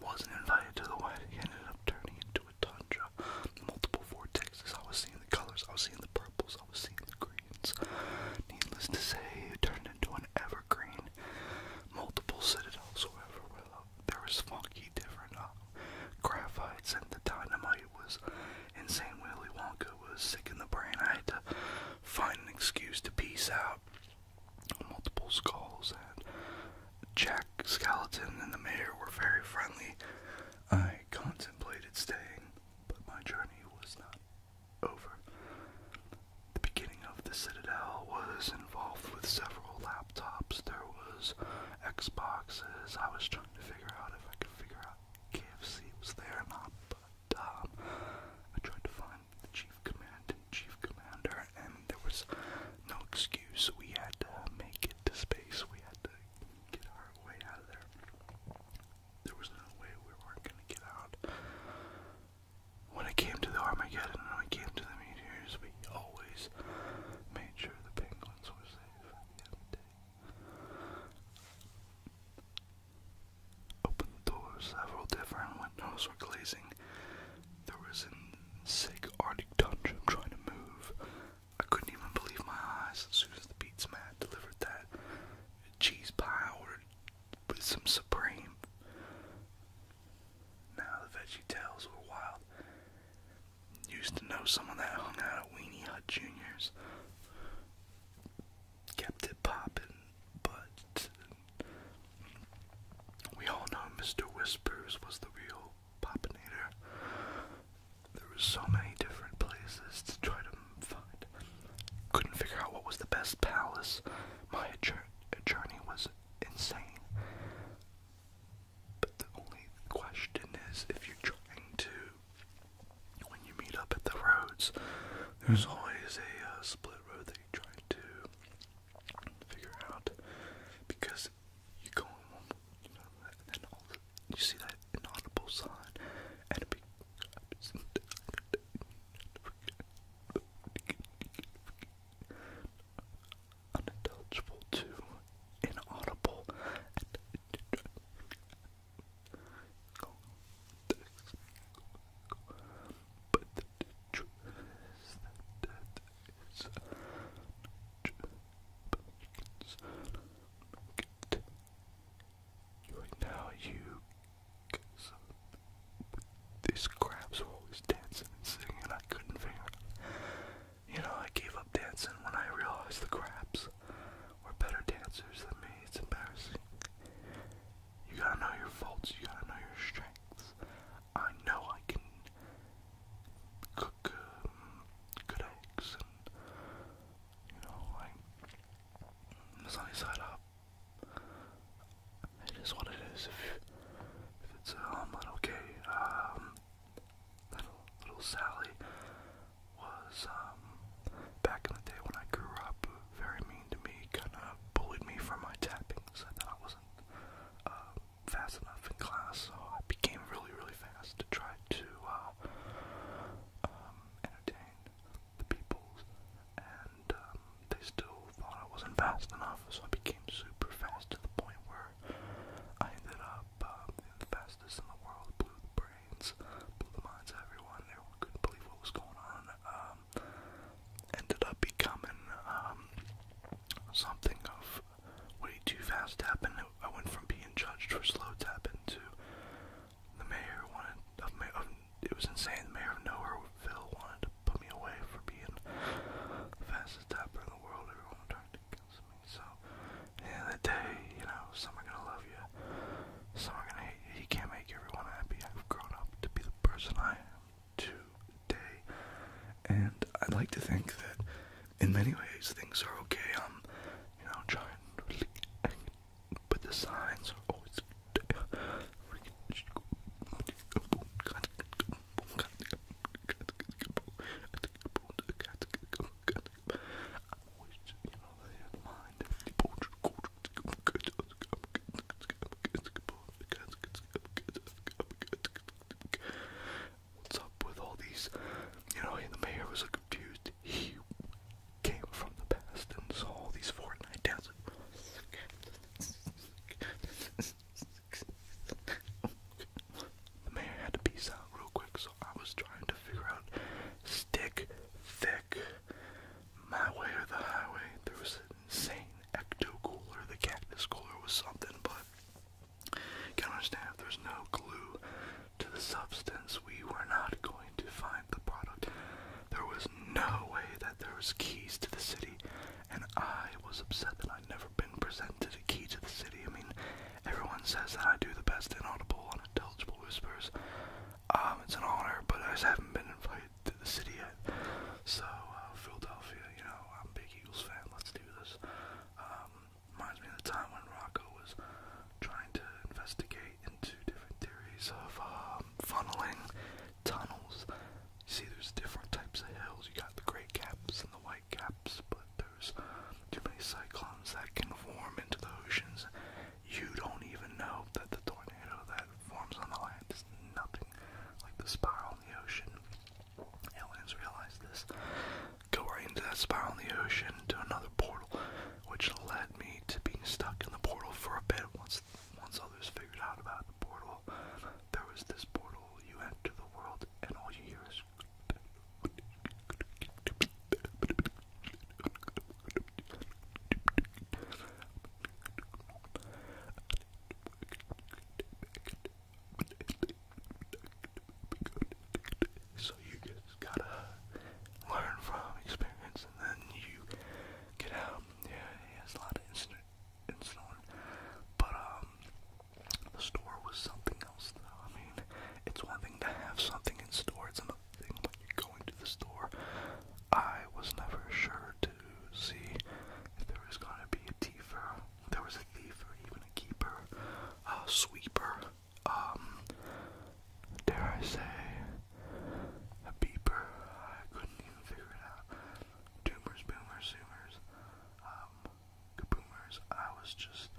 wasn't invited to the wedding. He ended up turning into a tundra. Multiple vortexes. I was seeing the colors. I was seeing the purples. I was seeing the greens. Needless to say, it turned into an evergreen. Multiple citadels. There was funky different graphites, and the dynamite was insane. Willy Wonka was sick in the brain. I had to find an excuse to peace out. Multiple skulls, and Jack Skeleton and the mayor were very friendly. I contemplated staying, but my journey was not over. The beginning of the Citadel was involved with several laptops. There was Xboxes. I was trying to figure out if I could figure out KFC was there or not, but I tried to find the chief commander, and there was no excuse. We had to make it to space. We had to get our way out of there. There was no way we weren't going to get out. When it came to the Armageddon, when it came to the meteors, we always made sure the penguins were safe at the end of the day. Opened the doors, several different windows were glazing. There was an sick Arctic tundra trying to move. I couldn't even believe my eyes as soon as the Pizza Man delivered that cheese pie ordered with some Supreme. Now the Veggie Tales were wild. Used to know someone that hung out at Weenie Hut Junior's. Kept it poppin', but we all know Mr. Whispers was the real poppinator. There were so many different places to try to find. Couldn't figure out what was the best palace. My journey was insane. But the only question is, if you're trying to, when you meet up at the roads, there's always a split road that you're trying to figure out, because you go on, you know, and then you see that inaudible sign, and it unintelligible to inaudible, but the truth is that it's right now. These crabs were always dancing and singing, and I couldn't figure out. You know, I gave up dancing when I realized the crabs were better dancers than me. It's embarrassing. You gotta know your faults, you gotta know your strengths. I know I can cook good eggs, and, you know, I'm the sunny side up. It is what it is. If it's an omelet, okay. Little Sally was, back in the day when I grew up, very mean to me, kinda bullied me for my tapping, said that I wasn't fast enough in class, so I became really, really fast to try to entertain the people, and they still thought I wasn't fast enough, so I became super fast to the point where I ended up the fastest in the world. Blew the brains, blew the minds of everyone. Everyone couldn't believe what was going on. Ended up becoming something of way too fast tapping. I went from being judged for slow tapping to the mayor wanted it was insane. The mayor of Nowhereville wanted to put me away for being the fastest tapper in the world. Everyone turned against me. So at the end of the day, you know, some are gonna love you, some are gonna hate you. You can't make everyone happy. I've grown up to be the person I am today, and I'd like to think that in many ways things are okay. I'm, you know, trying really, but the signs are always what's up with all these, you know, the mayor was confused. He came from the past and there was keys to the city, and I was upset that I'd never been presented a key to the city. I mean, everyone says that I do the best inaudible, unintelligible whispers. It's an honor, but I just haven't been invited to the city yet. So, Philadelphia, you know, I'm a big Eagles fan, let's do this. Reminds me of the time when Rocco was trying to investigate into different theories of funneling, tunnels. You see, there's different types of hills. You got the gray caps and the white caps, but there's too many cyclones that can form into the oceans. You don't even know that the tornado that forms on the land is nothing like the spiral in the ocean. Aliens realize this. Go right into that spiral in the ocean to another portal, which led me to being stuck in the portal for a bit. Once others figured out about the portal, there was this portal. You enter the world, and all you hear is. So you just gotta learn from experience, and then you get out. Yeah, it's a lot of instant, but the store was something else, though. I mean, it's one thing to have something in store; it's another thing when you go into the store. I was never sure to see if there was going to be a thief, or there was a thief, or even a keeper, a sweeper. Dare I say, a beeper. I couldn't even figure it out. Doomers, boomers, zoomers, kaboomers. I was just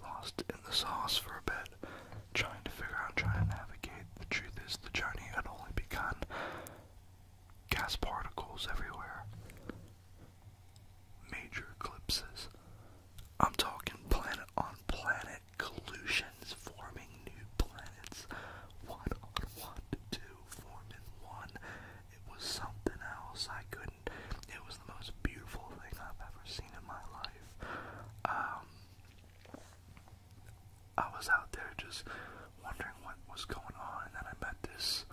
lost in the sauce for a bit, trying to figure out, trying to navigate. The truth is, the journey had only begun. Gas particles everywhere. Major eclipses. I'm talking planet on planet collisions, forming new planets. 1 on 1 to 2 forming one. It was something else. It was the most beautiful thing I've ever seen in my life. I was out there just wondering what was going on, and then I met this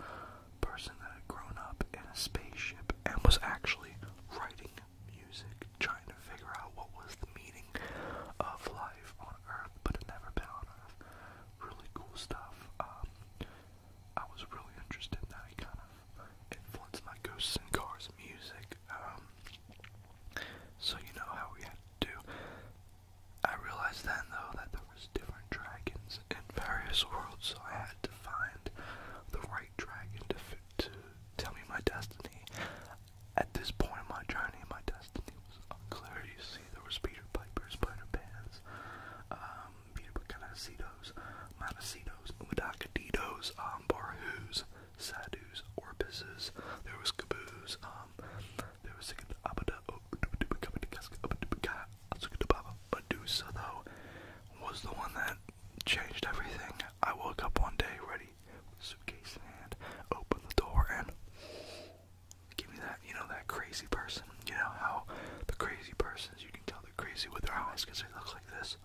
person that had grown up in a spaceship and was actually writing music, trying to figure out what was the meaning of life on Earth, but had never been on Earth. Really cool stuff. I was really interested in that. It kind of influenced my ghosts and cars music. So you know how we had to do. I realized then, though, that there was different dragons in various worlds, so I had to find the right dragon to tell me my destiny. At this point in my journey, my destiny was unclear. You see, there was Peter Piper, Spider Pans, Peter Bacanacitos, Manacitos, Umadakaditos, Barhoos, Sadus, Orbises, there was Caboos, there was Medusa, though, was the one that changed everything. I woke up one day ready with a suitcase in hand, opened the door, and give me that, you know, that crazy person. You know how the crazy persons, you can tell they're crazy with their eyes because they look like this.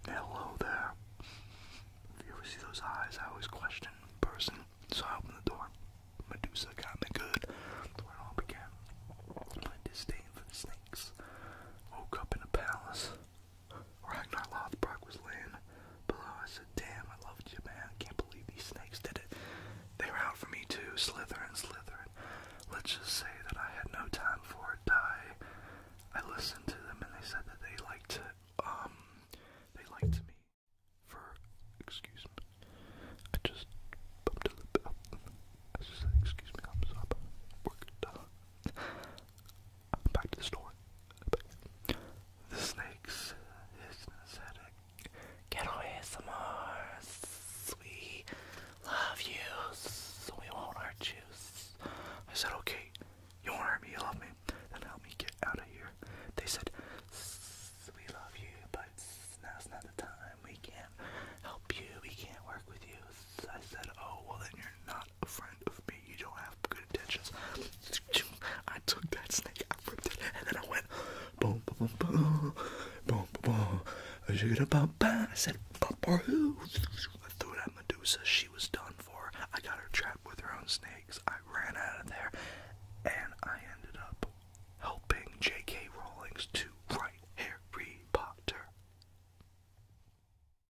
Hello there. If you ever see those eyes, I always question the person. So I opened the door. Medusa got me good. That's where it all began. My disdain for the snakes. Woke up in a palace. Ragnar Lothbrok was laying below. I said, damn, I loved you, man. I can't believe these snakes did it. They were out for me too. Slytherin, Slytherin. Let's just say that I had no time for it. I listened to them, and they said that they liked me for, excuse me, I just bumped a little bit up. I just said, excuse me, I'm sorry, we're good. Back to the story. The snakes said, GhettoASMR, we love you, so we won't hurt you. I said, okay, you won't hurt me, you love me, then help me get out of here. They said, we love you, but now's not the time, we can't help you, we can't work with you. I said, oh, well then you're not a friend of me, you don't have good intentions. I took that snake, I ripped it, and then I went, boom, boom, boom, boom, boom, boom, I said, Barhoo. I threw it at Medusa, she was done.